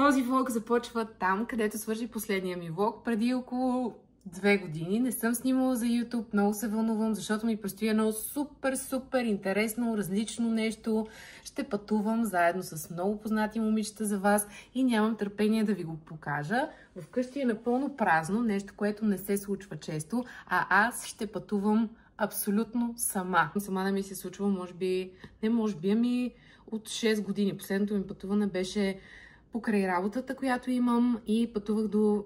Този влог започва там, където свърши последния ми влог. Преди около 2 години не съм снимала за YouTube. Много се вълнувам, защото ми предстои едно супер интересно, различно нещо. Ще пътувам заедно с много познати момичета за вас и нямам търпение да ви го покажа. Вкъщи е напълно празно, нещо, което не се случва често, а аз ще пътувам абсолютно сама. Сама не ми се случва, ами от 6 години. Последното ми пътуване беше покрай работата, която имам, и пътувах до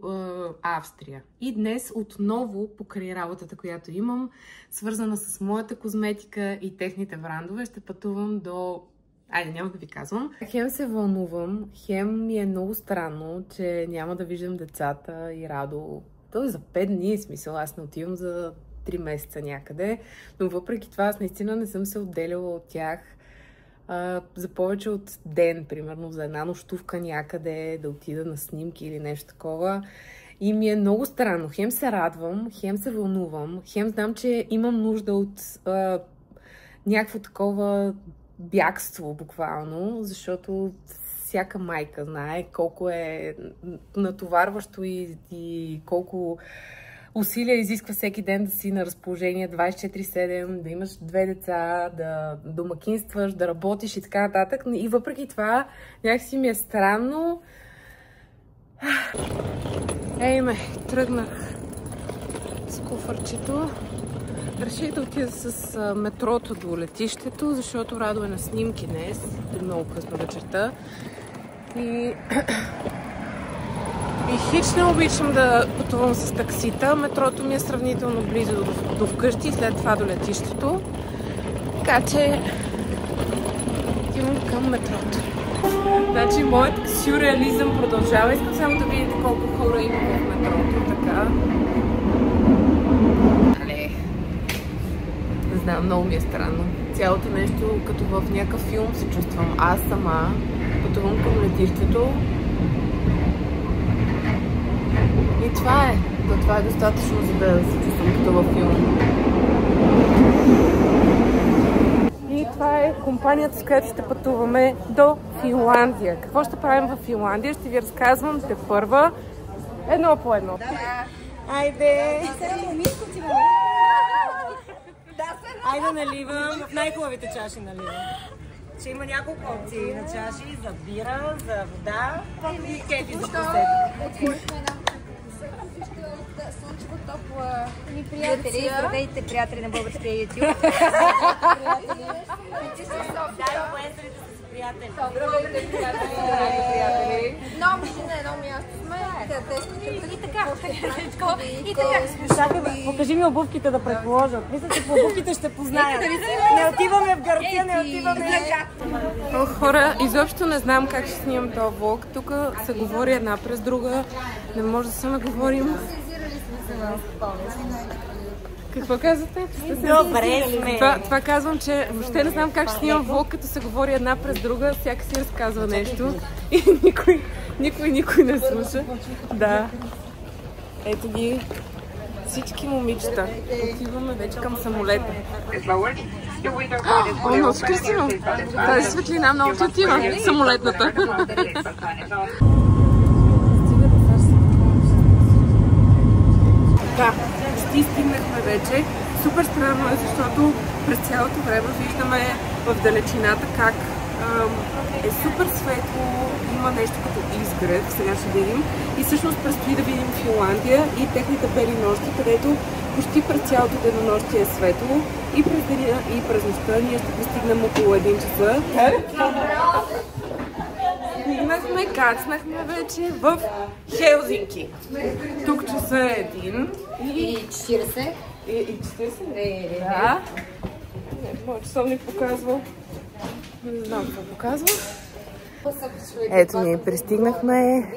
Австрия. И днес отново покрай работата, която имам, свързана с моята козметика и техните брандове, ще пътувам до... Айде, няма да ви казвам. Хем се вълнувам, хем ми е много странно, че няма да виждам децата и Радо. То е за 5 дни, смисъл, аз не отивам за 3 месеца някъде, но въпреки това аз наистина не съм се отделяла от тях за повече от ден, примерно за една нощувка някъде, да отида на снимки или нещо такова. И ми е много странно. Хем се радвам, хем се вълнувам, хем знам, че имам нужда от някакво такова бягство буквално, защото всяка майка знае колко е натоварващо и колко усилия изисква всеки ден да си на разположение 24/7, да имаш 2 деца, да домакинстваш, да работиш и така нататък. И въпреки това, някакси ми е странно. Тръгнах с куфърчето. Реших да отида с метрото до летището, защото Радо е на снимки днес, много късно вечерта. И хич не обичам да пътувам с таксита. Метрото ми е сравнително близо до вкъщи и след това до летището. Така че отивам към метрото. Значи моят сюрреализъм продължава. Искам само да видите колко хора има в метрото. Така. Не знам, много ми е странно. Цялото нещо като в някакъв филм се чувствам. Аз сама пътувам към летището. И това е. Това е достатъчно, за да се чувствам като във филм. И това е компанията, с която ще пътуваме до Финландия. Какво ще правим в Финландия? Ще ви разказвам тепърва. Едно по едно. Да. Айде! Айде наливам. В най-хубавите чаши наливам. Ще има няколко опции на чаши за бира, за вода и кефи за посетите. Слънчево топла ни приятели. Здравейте, приятели на българския YouTube. Приятели. Много мисля на едно място сме. И така. Покажи ми обувките да предположат. Мисля, че по обувките ще познаят. Не отиваме в Гърция, не отиваме... Хора, изобщо не знам как ще снимам този влог. Тук се говори една през друга. Не може да се наговорим. Какво казвате? Добре сме. Това казвам, че въобще не знам как ще снимам влог, като се говори една през друга, всяка си разказва нещо и никой не слуша. Да. Ето ги всички момичета. Отиваме вече към самолета. О, много красиво. Тази светлина много отива. Самолетната. Да, почти стигнахме вече. Супер странно е, защото през цялото време виждаме в далечината как е супер светло, има нещо като изгрев, сега ще видим. И всъщност предстои да видим Финландия и техните бели нощи, където почти през цялото денонощие е светло и през деня и през нощта ние ще пристигнем около 1 часа. Кацнахме вече в Хелзинки. Тук часа е 1 И 40. и 40? Да. Моят часовник показва. Не знам какво показва. Ето ние пристигнахме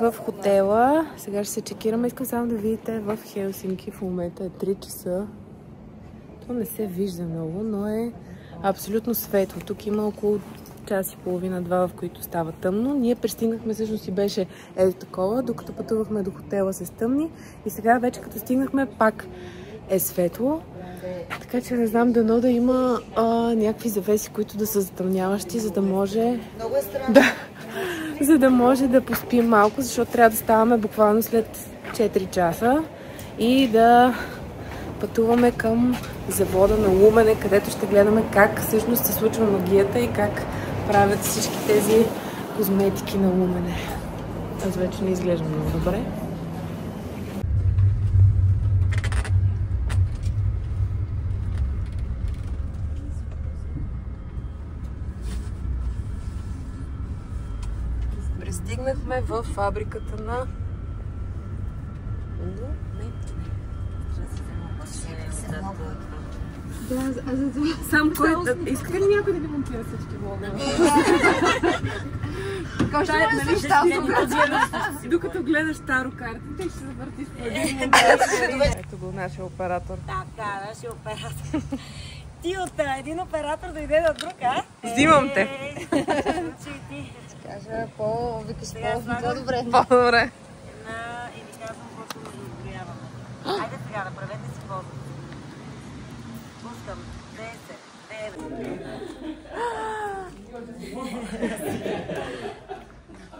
в хотела. Сега ще се чекираме. Искам само да видите в Хелсинки. В момента е 3 часа. То не се вижда много, но е абсолютно светло. Тук има около час и половина-два, в които става тъмно. Ние пристигнахме, всъщност и беше ето такова, докато пътувахме до хотела се стъмни. И сега вече като стигнахме, пак е светло. Така че не знам, дано да има някакви завеси, които да са затъмняващи, за да може... Много е странно. за да може да поспим малко, защото трябва да ставаме буквално след 4 часа и да пътуваме към завода на Лумене, където ще гледаме как всъщност се случва магията и как правят всички тези козметики на Лумене. Аз вече не изглеждам много добре. Пристигнахме в фабриката на сам кой... Иска ли някой да ги монтира всички влогове? Докато гледаш таро картите, ще се завъртиш по един монтаж. Ето го нашия оператор. Така, нашия оператор. Ти от един оператор дойде до друг, а? Снимам те. Кажа по-викаш по-добре. По-добре. И ви казвам какво да отброяваме. Айде сега, направете си поза. Пускам 10, 9.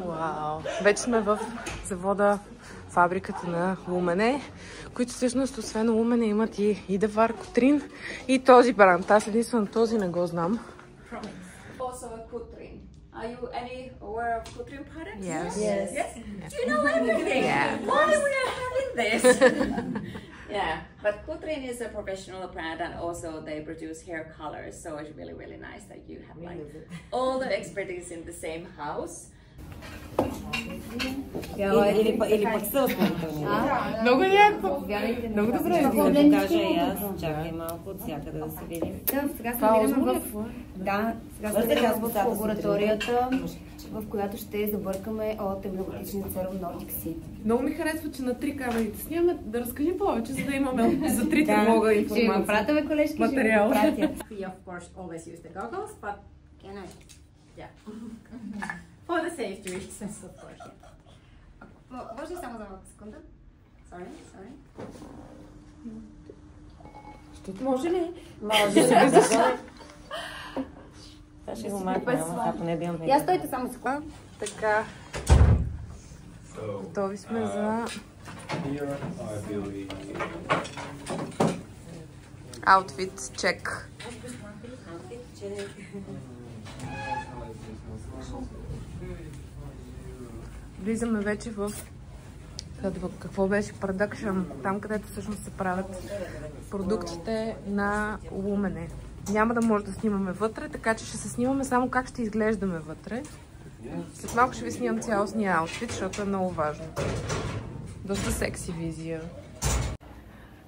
Вау! Вече сме в завода, фабриката на Лумене, които всъщност освен Лумене имат и Идавар, Котрин и този бранд. Аз единствено този не го знам. Are you any aware of Cotrine products? Yes. Yes. You know everything. Yeah. Why we are having this? Yeah, but Cotrine is a professional brand, and also they produce hair colors, so it's really, really nice that you have like all the expertise in the same house. Или пък са изпълнителни. Много яко. Много добре. Да покажа и аз. Чакай малко от всякъде да се видим. Сега се намираме в лабораторията, в която ще забъркаме от емблематичния серум Nordic Sea. Много ми харесва, че на 3 камерите снимаме. Да разкажи повече, за да имаме за 3 влога информация. Ще го пратяме, колежки, материал. ще го пратя. We of course always use the goggles, but can I? Yeah. For the safety reasons, of course. Може ли само за малко секунда? Sorry. Може ли? Може. Сега ще го махнем, ако не бил Я стойте само секунда. Така. Готови сме за аутфит чек. Влизаме вече в какво беше продъкшън, там където всъщност се правят продуктите на Лумене. Няма да може да снимаме вътре, така че ще се снимаме само как ще изглеждаме вътре. След малко ще ви снимам цялостния аутфит, защото е много важно. Доста секси визия.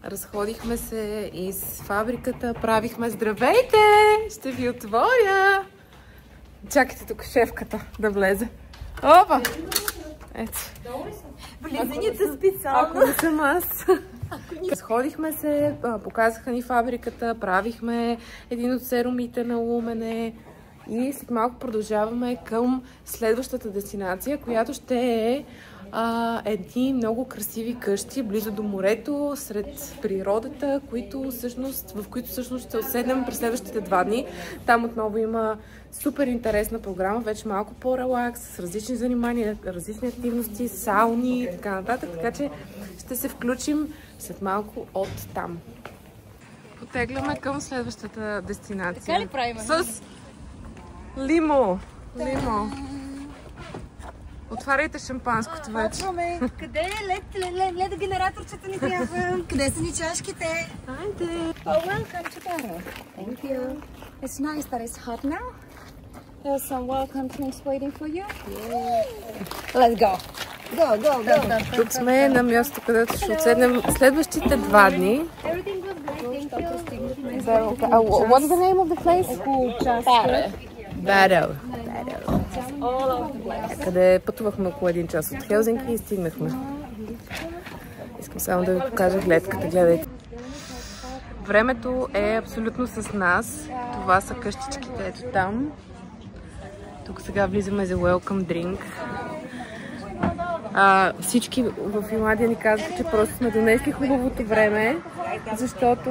Разходихме се из фабриката, правихме здравейте! Ще ви отворя! Чакайте тук шефката да влезе. Опа! Ето. Влизаница специално. Ако не съм аз. Разходихме се, показаха ни фабриката, правихме един от серумите на Лумене и след малко продължаваме към следващата дестинация, която ще е едни много красиви къщи близо до морето, сред природата, в които всъщност ще оседнем през следващите 2 дни. Там отново има супер интересна програма, вече малко по-релакс, с различни занимания, различни активности, сауни и така нататък, така че ще се включим след малко от там. Потегляме към следващата дестинация. Така ли правим? С лимо. Отваряйте шампанското вече. Къде е лед генераторчето ни трябва? Къде са ни чашките? Хайде! Oh, welcome to Dara. Thank you. It's nice that it's hot now. There's some welcome drinks waiting for you. Yeah. Let's go. Go. Тук сме на място, където ще отседнем следващите 2 дни. Everything was great. Thank you. What's the name of the place? Барел. Къде пътувахме около 1 час от Хелзинки и стигнахме. Искам само да ви покажа гледката. Гледайте. Времето е абсолютно с нас. Това са къщичките ето там. Тук сега влизаме за welcome drink. Всички в Финландия ни казаха, че просто сме донесли хубавото време, защото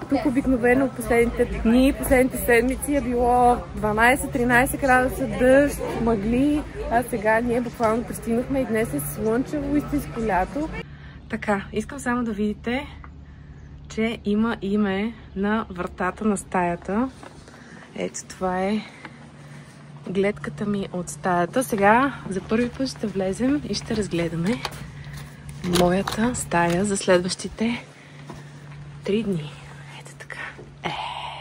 Тук обикновено последните дни, последните седмици е било 12-13 градуса, дъжд, мъгли, а сега ние буквално пристигнахме и днес е слънчево, истинско лято. Така, искам само да видите, че има име на вратата на стаята. Ето това е гледката ми от стаята. Сега за първи път ще влезем и ще разгледаме моята стая за следващите 3 дни. Ето така.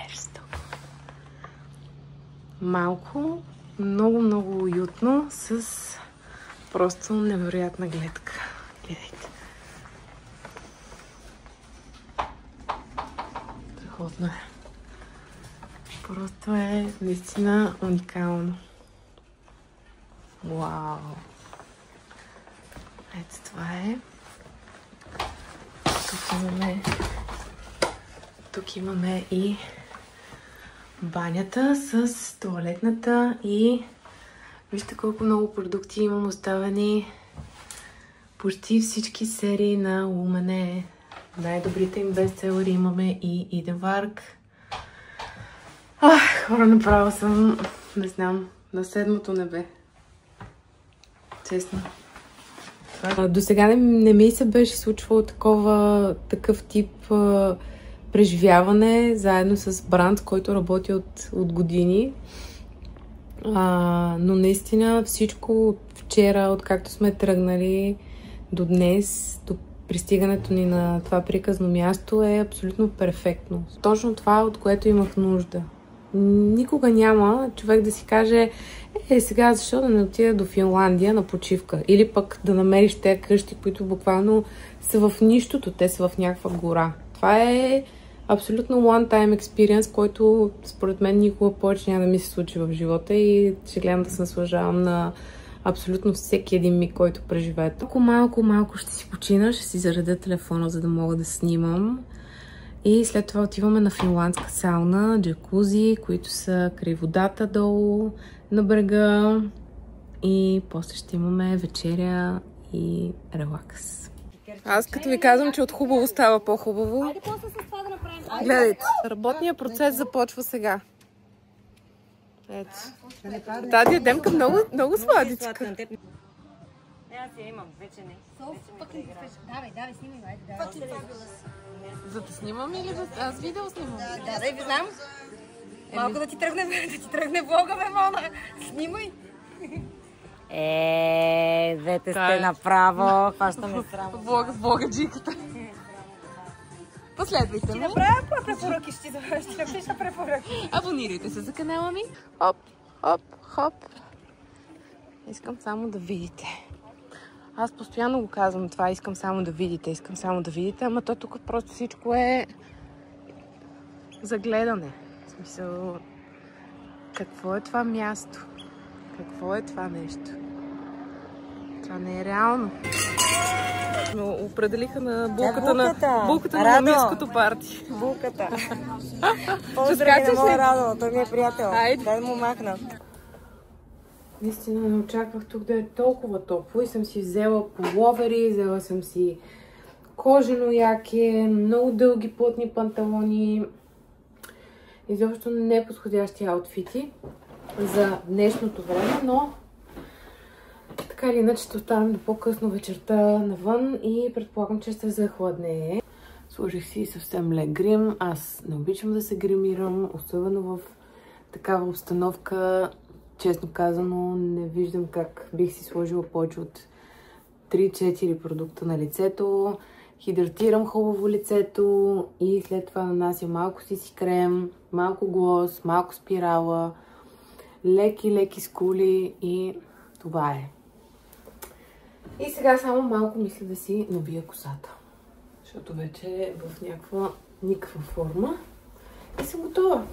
Жестоко. Малко, много уютно, с просто невероятна гледка. Гледайте. Страхотно е. Просто е наистина уникално. Вау! Ето това е. Тук имаме и банята с тоалетната и вижте колко много продукти имам оставени. Почти всички серии на Lumen. Най-добрите им бестселери имаме и Иденварк. Хора, направо съм, не знам, на 7-то небе. Честно. До сега не ми се беше случвало такъв тип преживяване, заедно с бранд, който работи от години. Но наистина всичко от вчера, откакто сме тръгнали до днес, до пристигането ни на това приказно място е абсолютно перфектно. Точно това, от което имах нужда. Никога няма човек да си каже, сега защо да не отида до Финландия на почивка? Или пък да намериш тези къщи, които буквално са в нищото, те са в някаква гора. Това е абсолютно one-time experience, който според мен никога повече няма да ми се случи в живота и ще гледам да се наслаждавам на абсолютно всеки един миг, който преживея. Малко ще си почина, ще си заредя телефона, за да мога да снимам. И след това отиваме на финландска сауна, джакузи, които са край водата долу на брега. И после ще имаме вечеря и релакс. Аз като ви казвам, че от хубаво става по-хубаво. Гледайте, работният процес започва сега. Ето. Тази ядемка много сладичка. Аз я имам, вече не. Давай, снимай, давай. За да снимам или да... Аз видео снимам? Да, ви знам. Малко да ти тръгне влога, бе, Мона. Снимай. Двете сте направо. Хващаме срамо. Влогаджиката. Последвайте ме. Ще направя препоръки, ще напиша препоръки. Абонирайте се за канала ми. Хоп. Искам само да видите. Аз постоянно го казвам това, искам само да видите, ама то тук просто всичко е за гледане. В смисъл, какво е това място? Какво е това нещо? Това не е реално. Определиха на булката на Моминското парти. Булката. Поздрави на моя Радо, той ми е приятел. Дай да му махна. Наистина не очаквах тук да е толкова топло и съм си взела пуловери, взела съм си кожено яке, много дълги плътни панталони. Изобщо неподходящи аутфити за днешното време, но така или иначе ще оставам до по-късно вечерта навън и предполагам, че ще захладнее. Сложих си съвсем лек грим. Аз не обичам да се гримирам, особено в такава обстановка. Честно казано, не виждам как бих си сложила повече от 3-4 продукта на лицето. Хидратирам хубаво лицето и след това нанасям малко си крем, малко глос, малко спирала, леки скули и това е. И сега само малко мисля да си набия косата, защото вече е в някаква никаква форма и съм готова.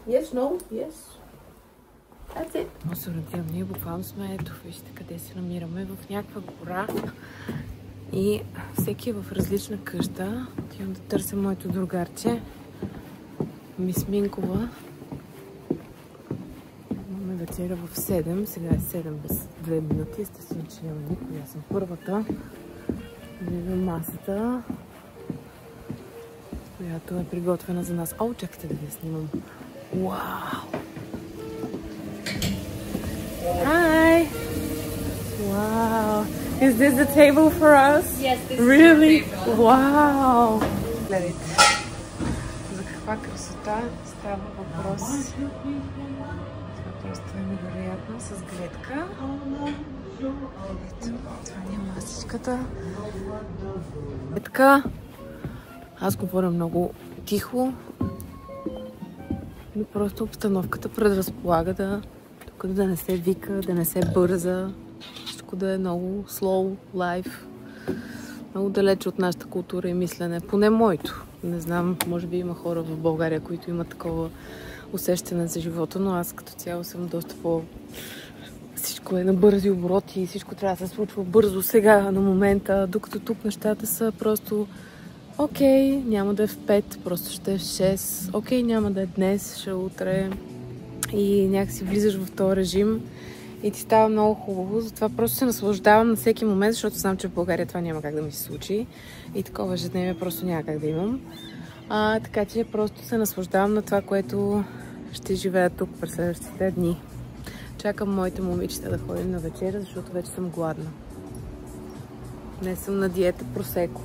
Yes, no, yes. That's it. Но се радиам, ние буквално сме, ето, вижте къде се намираме, в някаква гора и всеки е в различна къща. Отивам да търся моето другарче, Мис Минкова. Имаме вечеря в 7, сега е 7 без 2 минути, естествено, че няма никой, аз съм първата. Виждам масата. която е приготвена за нас. О, чакайте да ви снимам. Вау! Hi! Wow! Is this the table for us? Yes, this really? is the table. Wow! Гледайте. За каква красота става въпрос. Това просто е невероятно с гледка. Ето, това ни е масичката. Гледка. Аз говоря много тихо. Но просто обстановката предразполага да не се вика, да не се бърза. Всичко да е много slow life. Много далече от нашата култура и мислене. Поне моето. Не знам, може би има хора в България, които имат такова усещане за живота, но аз като цяло съм доста по... Всичко е на бързи обороти и всичко трябва да се случва бързо сега, на момента, докато тук нещата са просто окей, няма да е в 5, просто ще е в 6. Окей, няма да е днес, ще е утре. И някакси влизаш в този режим и ти става много хубаво. Затова просто се наслаждавам на всеки момент, защото знам, че в България това няма как да ми се случи. И такова ежедневие просто няма как да имам. Така че просто се наслаждавам на това, което ще живея тук през следващите дни. Чакам моите момичета да ходим на вечеря, защото вече съм гладна. Днес съм на диета просеко.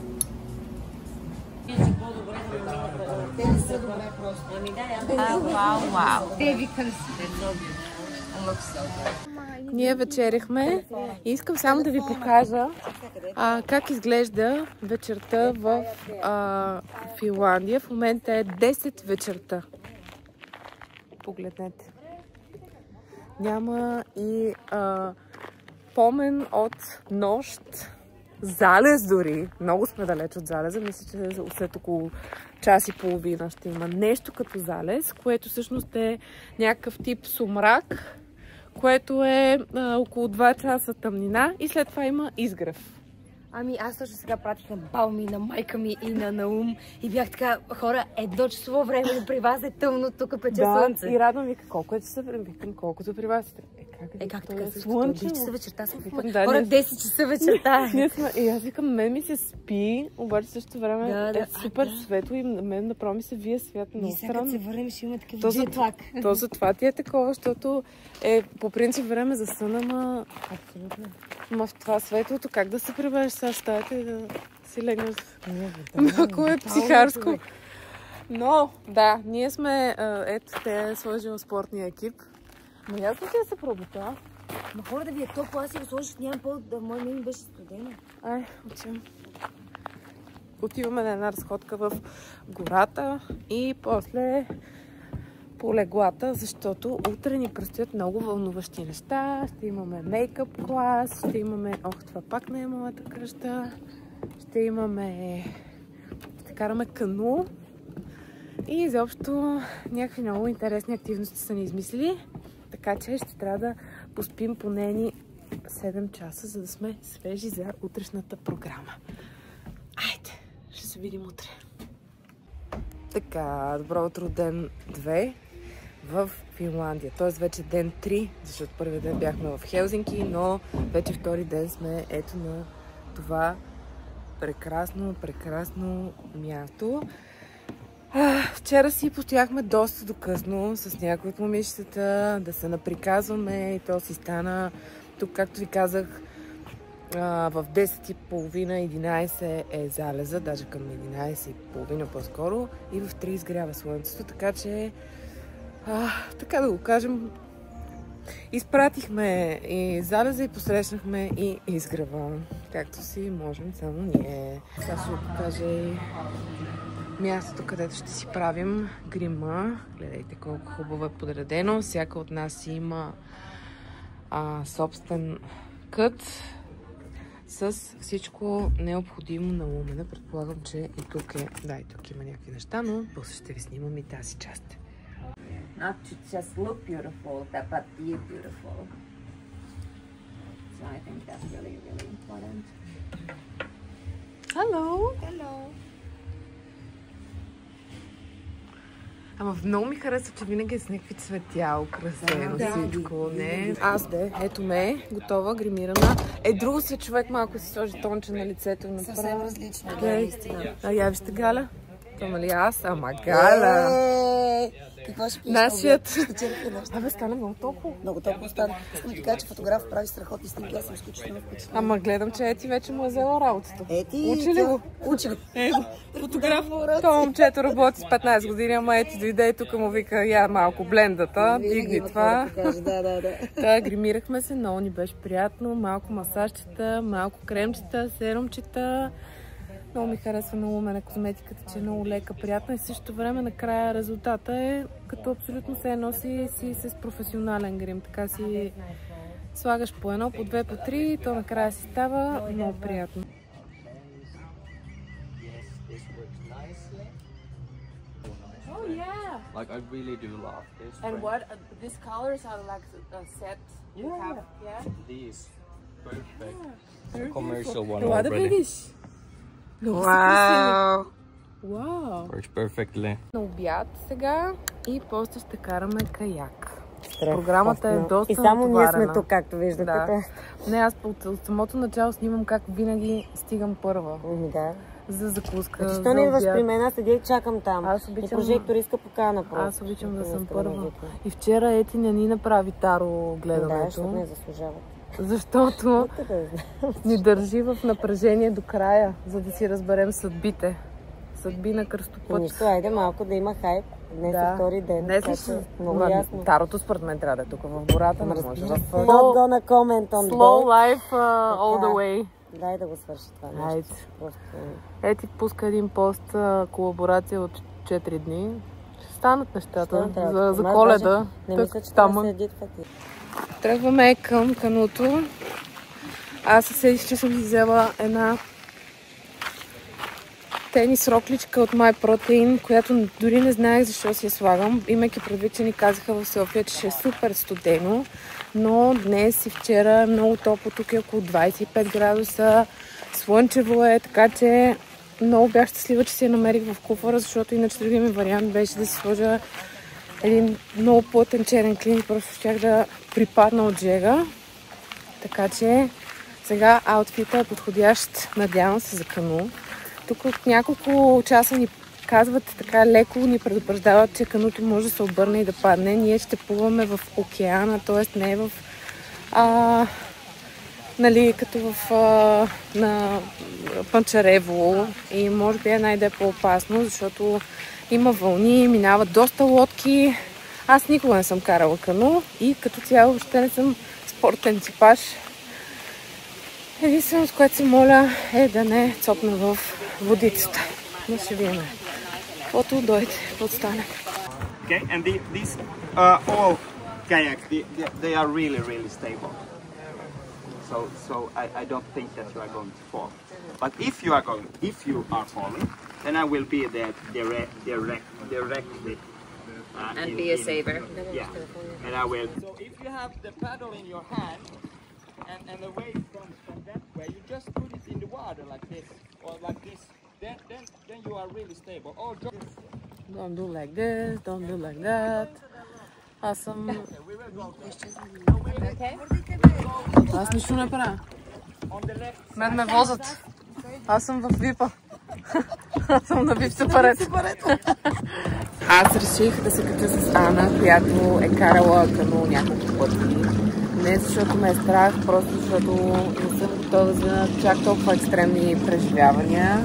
Те не са добре просто. Вау! Те викам си. Ние вечеряхме и искам само да ви покажа как изглежда вечерта в Финландия. В момента е 10 вечерта. Погледнете. Няма и помен от нощ. Залез дори. Много сме далеч от залеза. Мисля, че след около час и половина ще има нещо като залез, което всъщност е някакъв тип сумрак, което е около 2 часа тъмнина и след това има изгрев. Ами аз също сега пратих на баба ми, на майка ми и на Наум и бях така, хора, 1 часово време при вас е тъмно, тук пече слънце. И радвам вика, колко е часа, викам, колкото при вас. Как така също? Слънчево. 10 часа вечерта съм в Викам, хора, 10 часа вечерта. И аз викам, мен ми се спи, обаче също време е супер светло и мен направо ми се вие свят много странно. Ние сега се върнем, ще има такъв джетлаг. То за това ти е такова, защото е по принцип време за сън, ама... Абсолютно. Ма в това светлото, как да се прибереш сега в стаята и да си легнеш? Малко е психарско. Но, да, ние сме, ето, те е сложила спортния екип. Но ясно, че се пробута. Ма хора да ви е топло, аз си го сложих, нямам да моя ми беше студено. Ай, учим. Отиваме на една разходка в гората и после по леглата, защото утре ни предстоят много вълнуващи неща. Ще имаме мейкъп клас, ще имаме... Ох, това пак не е моята къща. Ще имаме... Ще караме кану. И изобщо някакви много интересни активности са ни измислили. Така че ще трябва да поспим поне 7 часа, за да сме свежи за утрешната програма. Айде, ще се видим утре. Така, добро утро, ден 2 в Финландия. Тоест вече ден 3, защото първият ден бяхме в Хелзинки, но вече втори ден сме ето на това прекрасно място. Вчера си постояхме доста до късно с някои от момичетата да се наприказваме и то си стана тук, както ви казах, в 10:30-11 е залеза, даже към 11:30 по-скоро и в 3 изгрява слънцето, така че така да го кажем, изпратихме и залеза и посрещнахме и изгрева, както си можем само ние. Сега ще ви покажа и мястото, където ще си правим грима. Гледайте колко хубаво е подредено. Всяка от нас има собствен кът с всичко необходимо на Лумена. Предполагам, че и тук е... Да, и тук има някакви неща, но после ще ви снимам и тази част. Not to just look beautiful, but be beautiful. So I think that's really, really important. Hello! Hello! Ама много ми харесва, че винаги е с някакви цветя, украсено всичко, не? Аз ето ме, готова, гримирана. Друго си човек малко си сложи тонче на лицето. Съвсем различно, наистина. Я вижте, Галя. Ама ли аз? Ама Галя! Какво ще пиеш? Нашият... Абе, стана много топло. Много топло стана. Искам да ти кажа, че фотограф прави страхотни снимки. Аз съм изключително впечатлена. Ама гледам, че Ети вече му е взела работата. Ети... Учи ли го? Учи го. Фотограф. Това момчето работи с 15 години, ама Ети дойде и тук му вика, я малко блендата, дигни това. Да, гримирахме се, много ни беше приятно. Малко масажчета, малко кремчета, серумчета. Много ми харесва на умен козметиката, че е много лека, приятна и в същото време накрая резултата е като абсолютно се носи си с професионален грим. Така си слагаш по едно, по две, по три, то накрая си става много приятно. Oh yeah. Like I really do love this. And what these colors are like a set you have, yeah? These perfect. Commercial one Това да already. видиш. Вау! Вау! Works perfectly. На обяд сега и после ще караме каяк. Програмата е доста и само ние сме натоварена. тук, както виждате. Да. Не, аз от самото начало снимам как винаги стигам първа. Да. За закуска, Защо за не идваш обяд. при мен? Аз седя и чакам там. Аз обичам- И прожектор иска покана просто. Аз обичам да съм Иска първа. мъжете. И вчера Ети не ни направи таро Да, гледането. защото не заслужават. Защото Къде да знам? ни държи в напрежение до края, за да си разберем съдбите. Съдби на кръстопът. Нищо, айде малко да има хайп. Днес е втори ден. Днес така ли че ще... много Ма, ясно. Тарото според мен трябва да е тук в гората, не може в... Not gonna comment on Slow that. life all the way. Дай да го свърши това нещо. Айде. Просто... Ети пуска един пост, колаборация от 4 дни. Ще станат нещата за Аз Коледа. даже Не мисля, че там. това се едит пъти. Тръгваме към кануто. Аз се седих, че съм си взела една тенис рокличка от MyProtein, която дори не знаех защо си я слагам, имайки предвид, че ни казаха в София, че ще е супер студено, но днес и вчера е много топло, тук е около 25 градуса, слънчево е, така че много бях щастлива, че си я намерих в куфара, защото иначе другия ми вариант беше да си сложа един много плътен черен клин, просто щях да припадна от жега, така че сега аутфита е подходящ, надявам се, за кану. Тук от няколко часа ни казват, така леко ни предупреждават, че кануто може да се обърне и да падне. Ние ще плуваме в океана, т.е. не в нали, като в на Панчарево и може би най-де по-опасно, защото има вълни, минават доста лодки. Аз никога не съм карала кану и като цяло въобще не съм спортен типаж. Единствено, с което се моля, е да не цопна в водицата. Но ще видим. Каквото дойде, каквото стане. Okay, and these all kayaks, they are really stable. So I don't think that you are going to fall. But if you are falling, then I will be there directly. And be a saver. Yeah, and I will. So if you have the paddle in your hand, and the wave comes from that way, you just put it in the water like this, or like this. Then you are really stable. Or just Don't do like this, don't do like that. Аз съм... Аз нищо не правя. Мен ме возят. Аз съм в випа. Аз съм на вип сепарет. Аз реших да се кача с Ана, която е карала кану няколко пъти. Не защото ме е страх, просто защото не съм готова за чак толкова екстремни преживявания.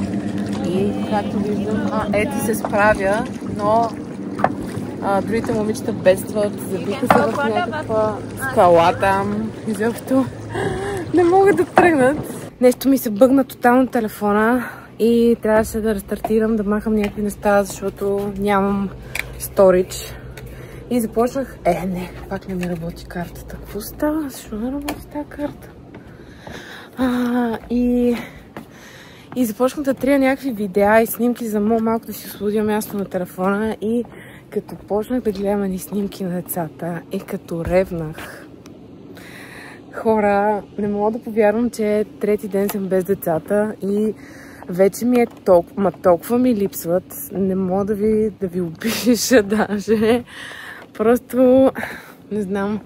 И както виждам, Ети се справя, но другите момичета бедстват, забиха се в някаква скала там. Изобщо не могат да тръгнат. Нещо ми се бъгна тотално телефона и трябваше да рестартирам, да махам някакви неща, защото нямам сторидж. И започнах... не, пак не ми работи картата. Какво става? Защо не работи тази карта? И започнах да трия някакви видеа и снимки, за малко да си освободя място на телефона. И като почнах да гледам едни снимки на децата и като ревнах. Хора, не мога да повярвам, че трети ден съм без децата и вече ми е толкова ми липсват. Не мога да ви опиша даже. Просто, не знам,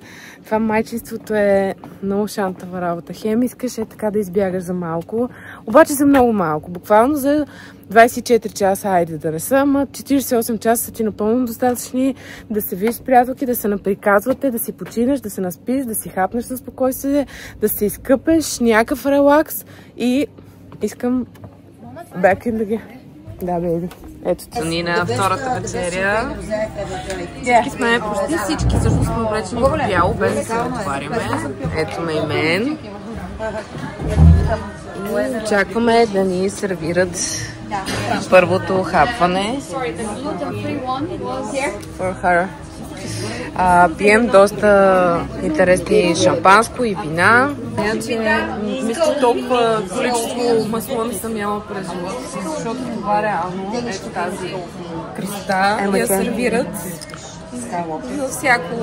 Това майчинството е много шантава работа. Хем искаш така да избягаш за малко, обаче за много малко. Буквално за 24 часа, айде да не са, ама 48 часа са ти напълно достатъчни да се видиш с приятелки, да се наприказвате, да си починеш, да се наспиш, да си хапнеш със спокойствие, да се изкъпеш, някакъв релакс и искам back in the game. Да, бейби. Ето цени на втората вечеря. Всички сме, почти всички всъщност сме облечени в бяло, без да се отваряме. Ето ме и мен. И очакваме да ни сервират първото хапване. For her. Пием доста интересни шампанско и вина. Иначе, мисля, толкова количество масло не съм яла през живота си, защото това реално е тази криста. Я сервират за всяко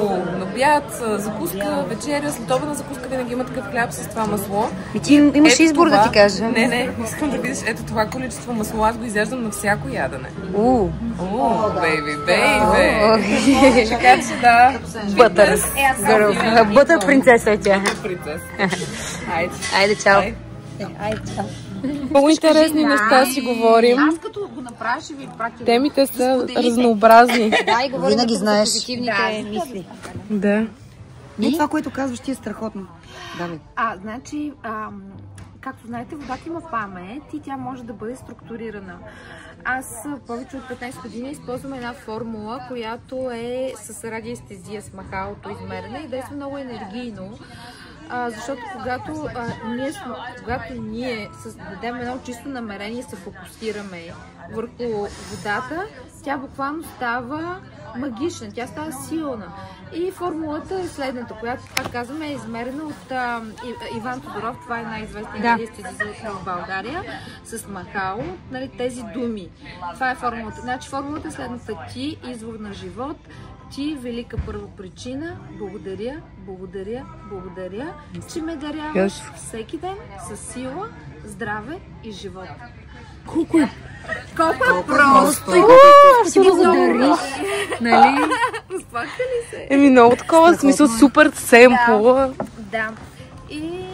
обяд, закуска, вечеря, следобедна закуска, винаги има такъв хляб с това масло. И ти имаш избор да ти кажа. Не, искам да видиш ето това количество масло, аз го изяждам на всяко ядене. Бейби. Така че да. Бътър. Бътър принцеса е тя. Айде, чао. Много интересни неща си говорим. Аз като го направиш ще ви пратя. Темите са разнообразни. Да, и говорим Винаги знаеш позитивните мисли. Да. Не, това, което казваш, ти е страхотно. Давай. Значи, както знаете, водата има памет и тя може да бъде структурирана. Аз повече от 15 години използвам една формула, която е с радиестезия, с махалото измерена и действа много енергийно. Защото когато ние дадем едно чисто намерение, се фокусираме върху водата, тя буквално става магична, тя става силна. И формулата е следната, която, пак казваме, е измерена от Иван Тодоров, това е най-известният радиестезист в България, с махало, нали, тези думи. Това е формулата. Значи формулата е следната: ти, извор на живот, ти, велика първопричина, благодаря, че ме даряваш всеки ден със сила, здраве и живот. Колко е просто! Си благодариш, нали? Успаха ли се? Много такова, смисъл супер семпл. Да. И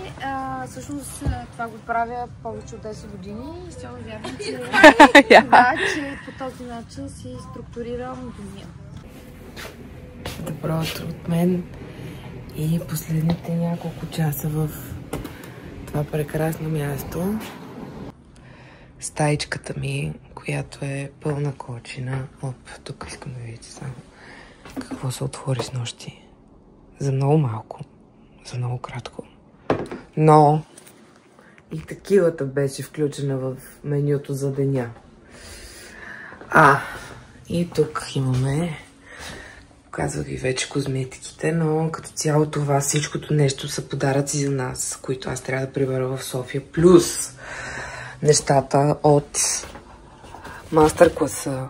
всъщност това го правя повече от 10 години и силно вярвам, че по този начин си структурирам деня. Добро утро от мен и последните няколко часа в това прекрасно място. Стаичката ми, която е пълна кочина. Тук искам да видите само какво се отвори с нощи. За много малко, за много кратко. Но и текилата беше включена в менюто за деня. И тук имаме, казвах ви вече, козметиките, но като цяло това, всичкото нещо са подаръци за нас, които аз трябва да прибера в София, плюс нещата от мастер-класа,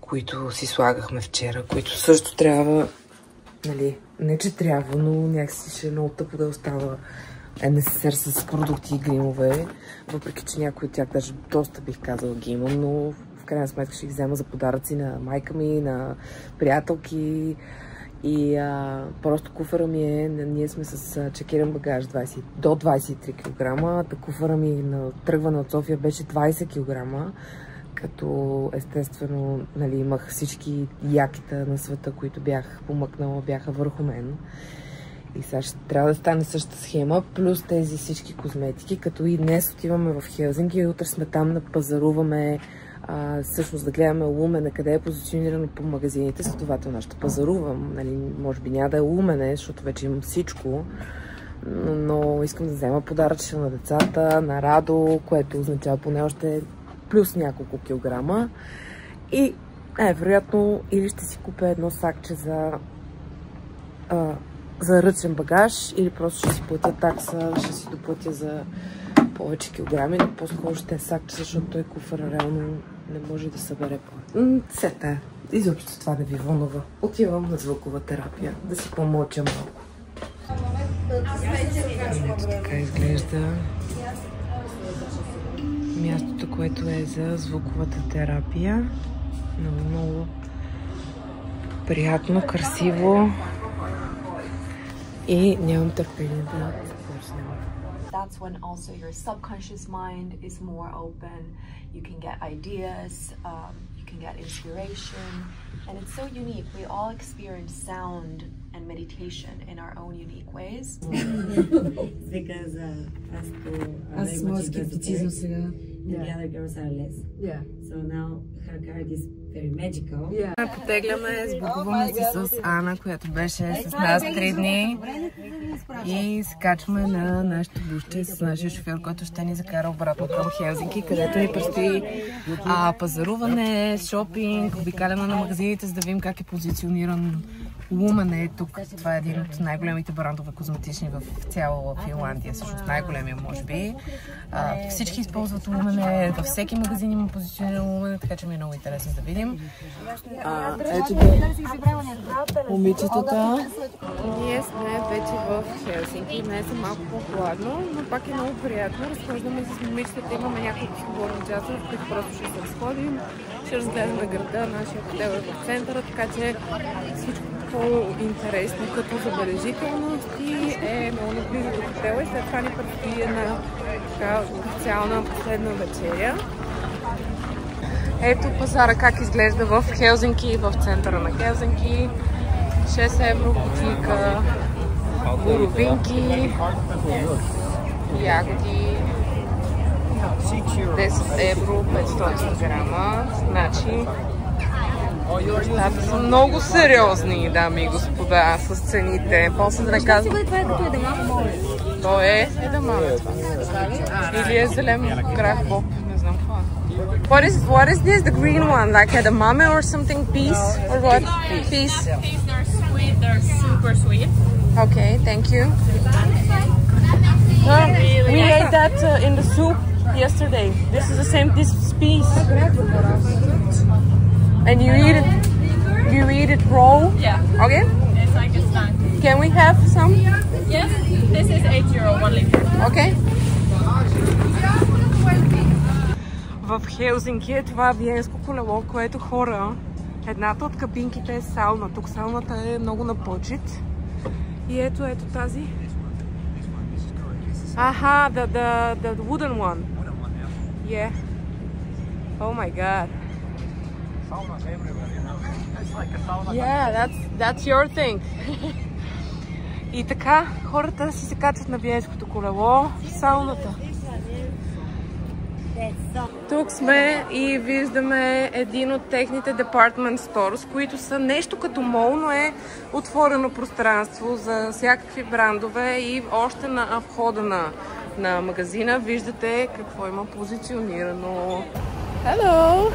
които си слагахме вчера, които също трябва, нали, не че трябва, но някакси ще е много тъпо да остава НССР с продукти и гримове, въпреки че някои от тях даже доста бих казала ги имам, но в крайна сметка ще ги взема за подаръци на майка ми, на приятелки и просто куфара ми е, ние сме с чекиран багаж до 23 кг, куфара ми на тръгване от София беше 20 кг, като естествено, нали, имах всички якита на света, които бях помъкнала, бяха върху мен. И сега ще трябва да стане същата схема, плюс тези всички козметики, като и днес отиваме в Хелзинки и утре сме там да пазаруваме, всъщност да гледаме Лумене, къде е позиционирано по магазините, следователно ще пазарувам, нали, може би няма да е Лумене, защото вече имам всичко, но искам да взема подаръчна на децата, на Радо, което означава поне още плюс няколко килограма и вероятно или ще си купя едно сакче за ръчен багаж или просто ще си платя такса, ще си доплатя за повече килограми, но по-скоро ще е сакче, защото той куфър реално не може да събере сета. Изобщо това да ви вълнува. Отивам на звукова терапия, да си помълча малко. Ето така изглежда мястото, което е за звуковата терапия. Много приятно, красиво И нямам търпение да започнем. That's when also your subconscious mind is more open. You can get ideas, you can get inspiration, and it's so unique. We all experience sound and meditation in our own unique ways. Аз моят скептицизъм сега. The other girls are less. Yeah. So now her card is very magical. Yeah. Потегляме, сбогуваме се с Ана, която беше с нас 3 дни. И се качваме на нашото бусче с нашия шофьор, който ще ни закара обратно към Хелзинки, където ни предстои пазаруване, шопинг, обикаляне на магазините, за да видим как е позициониран Lumen е тук. Това е един от най-големите брандове козметични в цяла Финландия, всъщност най-големия може би. Всички използват Lumen, във всеки магазин има позициониран Lumen, така че ми е много интересно да видим. Ето момичетата. Ние сме вече в Хелсинки. Днес е малко по-хладно, но пак е много приятно. Разхождаме с момичетата, имаме няколко свободни часа, в които просто ще се разходим. Ще разгледаме града, нашия хотел е в центъра, така че всичко по-интересно като забележителности е много близо до хотела и след това ни предстои една така официална последна вечеря. Ето пазара как изглежда в Хелзинки, в центъра на Хелзинки. 6 евро кутийка, боровинки, ягоди, 10 евро 500 грама. Значи нещата са много сериозни, дами и господа, с цените. После да не казвам. Това е като едамаме. То е едамаме това. Или е зелен грах боб. Не знам какво. What is this? The green one? Like edamame or something? Peas? Or what? Peas. They're sweet. They're super sweet. Okay, thank you. We ate that in the soup yesterday. This is the same. This is peas. And you eat it raw? Yeah. Okay. It's like a snack. Can we have some? Yes. This is €8, 1 liter. Okay. В Хелзинки е това виенско колело, което хора. Едната от кабинките е сауна. Тук сауната е много на почет. И ето тази. Аха, the wooden one. Yeah. Oh my god. Yeah, that's your thing. И така, хората си се качват на виенското колело в сауната. Тук сме и виждаме един от техните department stores, които са нещо като мол, но е отворено пространство за всякакви брандове и още на входа на магазина виждате какво има позиционирано. Hello!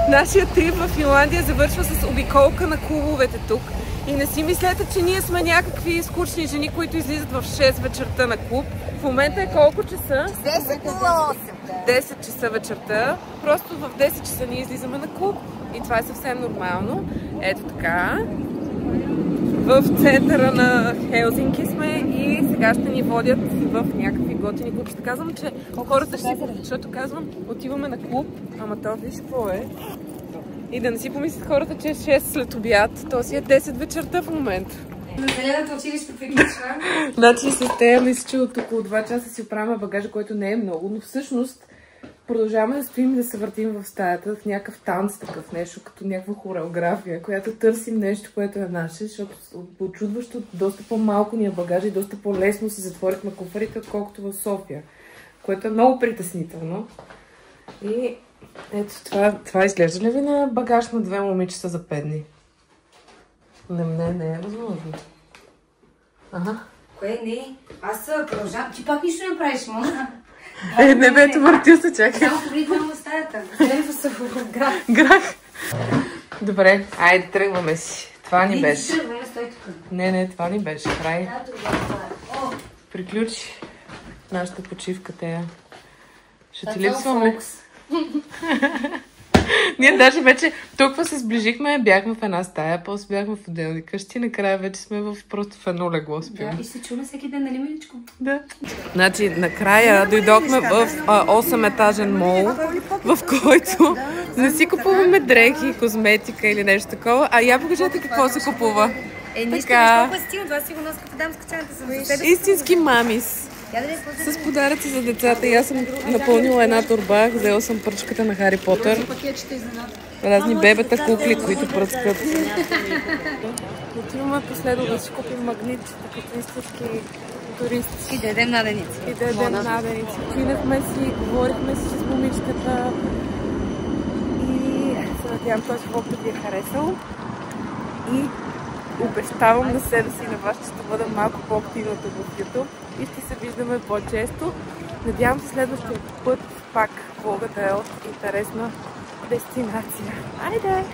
Нашия трип в Финландия завършва с обиколка на клубовете тук. И не си мислете, че ние сме някакви скучни жени, които излизат в 6 вечерта на клуб. В момента е колко часа? 10:08. 10 часа вечерта. Просто в 10 часа ние излизаме на клуб. И това е съвсем нормално. Ето така. В центъра на Хелзинки сме и сега ще ни водят в някакви готини клуб. Ще казвам, че хората ще... Защото казвам, отиваме на клуб, ама то виж какво е. И да не си помислят хората, че е 6 след обяд, то си е 10 вечерта в момента. Населеното училище приключва. Значи с тея мисля, че от около 2 часа си оправяме багажа, който не е много, но всъщност продължаваме да стоим и да се въртим в стаята, в някакъв танц, такъв нещо, като някаква хореография, която търсим нещо, което е наше, защото очудващо доста по-малко ни е багажа и доста по-лесно си затворихме куфарите, отколкото в София, което е много притеснително. И ето това изглежда ли ви на багаж на 2 момичета за 5 дни? Не е възможно. Ага. Кое не? Аз продължавам. Ти пак нищо не правиш, мама. Не бе, те въртил се, чакай. Само погледвам в стаята. Гледам се в Грах. Добре, айде тръгваме си. Това ни беше. Не, това ни беше. Край. Приключи нашата почивка, тея. Ще ти липсваме. Ние даже вече толкова се сближихме, бяхме в една стая, после бяхме в отделни къщи, накрая вече сме просто в едно легло спим. Да, и се чуме всеки ден, нали, миличко? Да. Значи, накрая дойдохме в 8-етажен мол, в който не си купуваме дрехи, козметика или нещо такова, а я покажете какво се купува. Нищо, Така. толкова стилно, това сигурно като дамска чанта съм. Истински мамис. С подаръци за децата. И аз съм напълнила една торба. Взела съм пръчката на Хари Потър. Разни бебета, кукли, които пръскат. Отиваме последно да си купим магнитчета, като истински туристи. И да ядем наденици. И да ядем наденици. Чинахме си, говорихме си с момичката. И се надявам този влог да ви е харесал. И обещавам на себе си и на вас, че ще бъда малко по-активна тук в YouTube и ще се виждаме по-често. Надявам се следващия път пак влогът е от интересна дестинация. Айде!